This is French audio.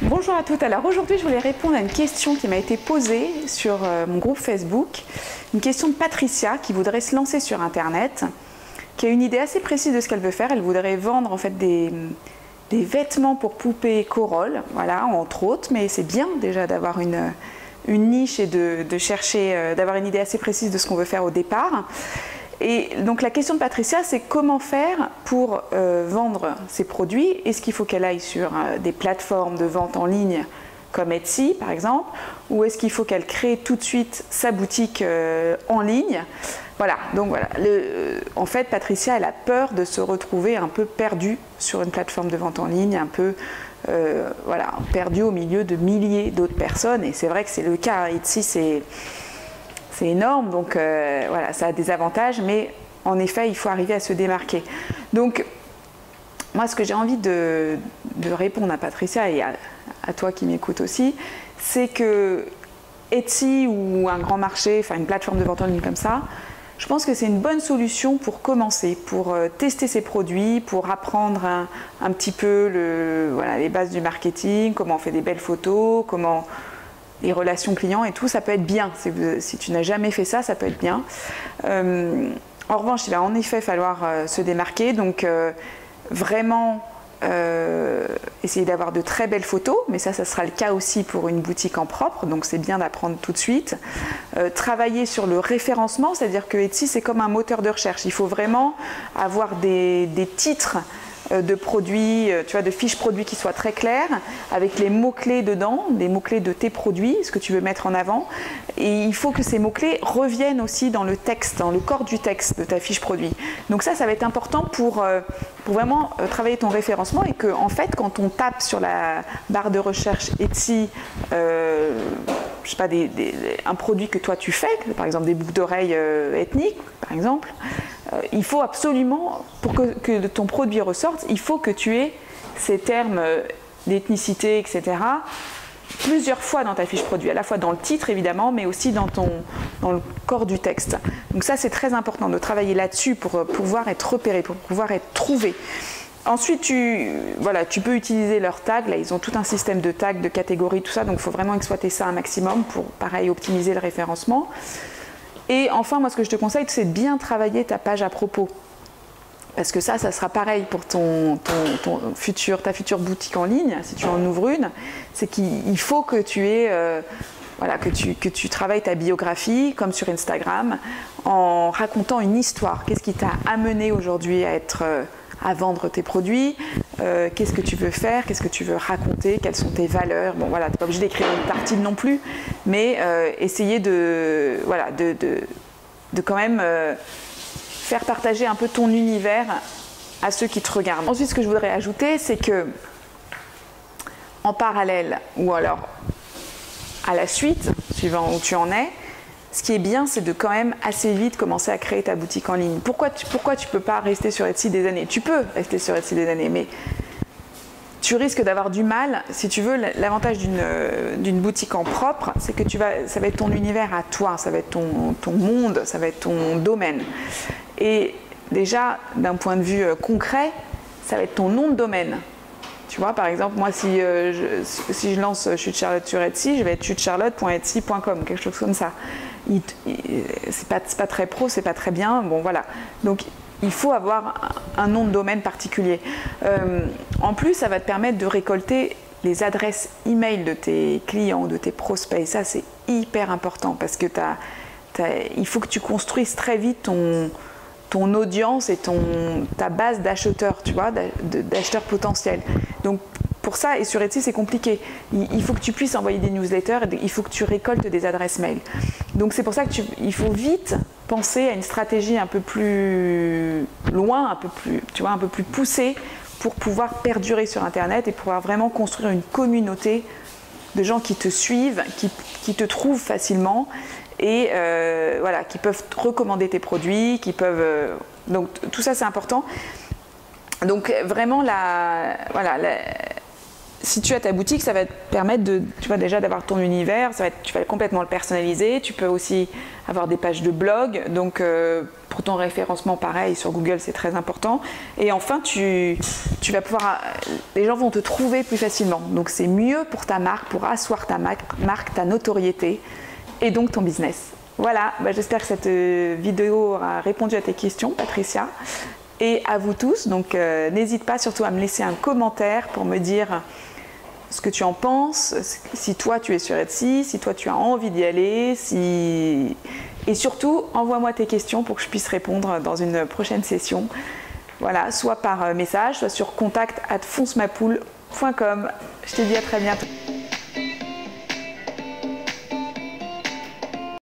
Bonjour à toutes. Alors aujourd'hui, je voulais répondre à une question qui m'a été posée sur mon groupe Facebook. Une question de Patricia qui voudrait se lancer sur Internet, qui a une idée assez précise de ce qu'elle veut faire. Elle voudrait vendre en fait des vêtements pour poupées Corolle, voilà, entre autres. Mais c'est bien déjà d'avoir une niche et de chercher, d'avoir une idée assez précise de ce qu'on veut faire au départ. Et donc la question de Patricia, c'est comment faire pour vendre ses produits. Est-ce qu'il faut qu'elle aille sur des plateformes de vente en ligne comme Etsy par exemple, ou est-ce qu'il faut qu'elle crée tout de suite sa boutique en ligne? Voilà, donc voilà. En fait, Patricia, elle a peur de se retrouver un peu perdue sur une plateforme de vente en ligne, un peu voilà, perdue au milieu de milliers d'autres personnes. Et c'est vrai que c'est le cas. Etsy, c'est énorme, donc voilà, ça a des avantages, mais en effet, il faut arriver à se démarquer. Donc, moi, ce que j'ai envie de répondre à Patricia et à toi qui m'écoutes aussi, c'est que Etsy ou un grand marché, enfin une plateforme de vente en ligne comme ça, je pense que c'est une bonne solution pour commencer, pour tester ses produits, pour apprendre un petit peu voilà, les bases du marketing, comment on fait des belles photos, comment les relations clients et tout, ça peut être bien. Si tu n'as jamais fait ça, ça peut être bien. En revanche, il va en effet falloir se démarquer, donc vraiment essayer d'avoir de très belles photos, mais ça sera le cas aussi pour une boutique en propre, donc c'est bien d'apprendre tout de suite. Travailler sur le référencement, c'est-à-dire que Etsy, c'est comme un moteur de recherche. Il faut vraiment avoir des titres de produits, tu vois, de fiches produits qui soient très claires, avec les mots-clés dedans, des mots-clés de tes produits, ce que tu veux mettre en avant. Et il faut que ces mots-clés reviennent aussi dans le texte, dans le corps du texte de ta fiche produit. Donc ça va être important pour vraiment travailler ton référencement et que, en fait, quand on tape sur la barre de recherche Etsy, je sais pas, un produit que toi tu fais, par exemple des boucles d'oreilles ethniques, par exemple, il faut absolument, pour que ton produit ressorte, il faut que tu aies ces termes d'ethnicité, etc., plusieurs fois dans ta fiche produit, à la fois dans le titre évidemment, mais aussi dans le corps du texte. Donc ça, c'est très important de travailler là-dessus pour pouvoir être repéré, pour pouvoir être trouvé. Ensuite, tu peux utiliser leurs tags. Là, ils ont tout un système de tags, de catégories, tout ça, donc il faut vraiment exploiter ça un maximum pour, pareil, optimiser le référencement. Et enfin, moi, ce que je te conseille, c'est de bien travailler ta page à propos. Parce que ça sera pareil pour ta future boutique en ligne, si tu en ouvres une. C'est qu'il faut que tu aies, voilà, que tu travailles ta biographie, comme sur Instagram, en racontant une histoire. Qu'est-ce qui t'a amené aujourd'hui à vendre tes produits, qu'est-ce que tu veux faire, qu'est-ce que tu veux raconter, quelles sont tes valeurs. Bon voilà, tu n'es pas obligé d'écrire une tartine non plus, mais essayer de quand même faire partager un peu ton univers à ceux qui te regardent. Ensuite, ce que je voudrais ajouter, c'est que en parallèle, ou alors à la suite, suivant où tu en es, ce qui est bien, c'est de quand même assez vite commencer à créer ta boutique en ligne. Pourquoi tu ne peux pas rester sur Etsy des années? Tu peux rester sur Etsy des années, mais tu risques d'avoir du mal. Si tu veux, l'avantage d'une boutique en propre, c'est que ça va être ton univers à toi, ça va être ton monde, ça va être ton domaine. Et déjà, d'un point de vue concret, ça va être ton nom de domaine. Tu vois, par exemple, moi, si je lance Chute Charlotte sur Etsy, je vais être chutecharlotte.etsy.com, quelque chose comme ça. C'est pas très pro, c'est pas très bien, bon voilà. Donc il faut avoir un nom de domaine particulier. En plus, ça va te permettre de récolter les adresses email de tes clients, de tes prospects. Et ça, c'est hyper important parce que il faut que tu construises très vite ton audience et ta base d'acheteurs, tu vois, d'acheteurs potentiels. Donc pour ça, et sur Etsy, c'est compliqué. Il faut que tu puisses envoyer des newsletters, il faut que tu récoltes des adresses mail. Donc c'est pour ça qu'il faut vite penser à une stratégie un peu plus loin, un peu plus poussée pour pouvoir perdurer sur Internet et pouvoir vraiment construire une communauté de gens qui te suivent, qui te trouvent facilement et voilà, qui peuvent recommander tes produits, qui peuvent... donc tout ça, c'est important. Donc vraiment, si tu as ta boutique, ça va te permettre tu vois, déjà d'avoir ton univers, tu vas complètement le personnaliser. Tu peux aussi avoir des pages de blog. Donc, pour ton référencement, pareil, sur Google, c'est très important. Et enfin, tu vas pouvoir... Les gens vont te trouver plus facilement. Donc, c'est mieux pour ta marque, pour asseoir ta marque, ta notoriété et donc ton business. Voilà, j'espère que cette vidéo aura répondu à tes questions, Patricia. Et à vous tous. Donc, n'hésite pas surtout à me laisser un commentaire pour me dire ce que tu en penses, si toi tu es sur Etsy, si toi tu as envie d'y aller, et surtout envoie-moi tes questions pour que je puisse répondre dans une prochaine session. Voilà, soit par message, soit sur contact@foncemapoule.com. Je te dis à très bientôt.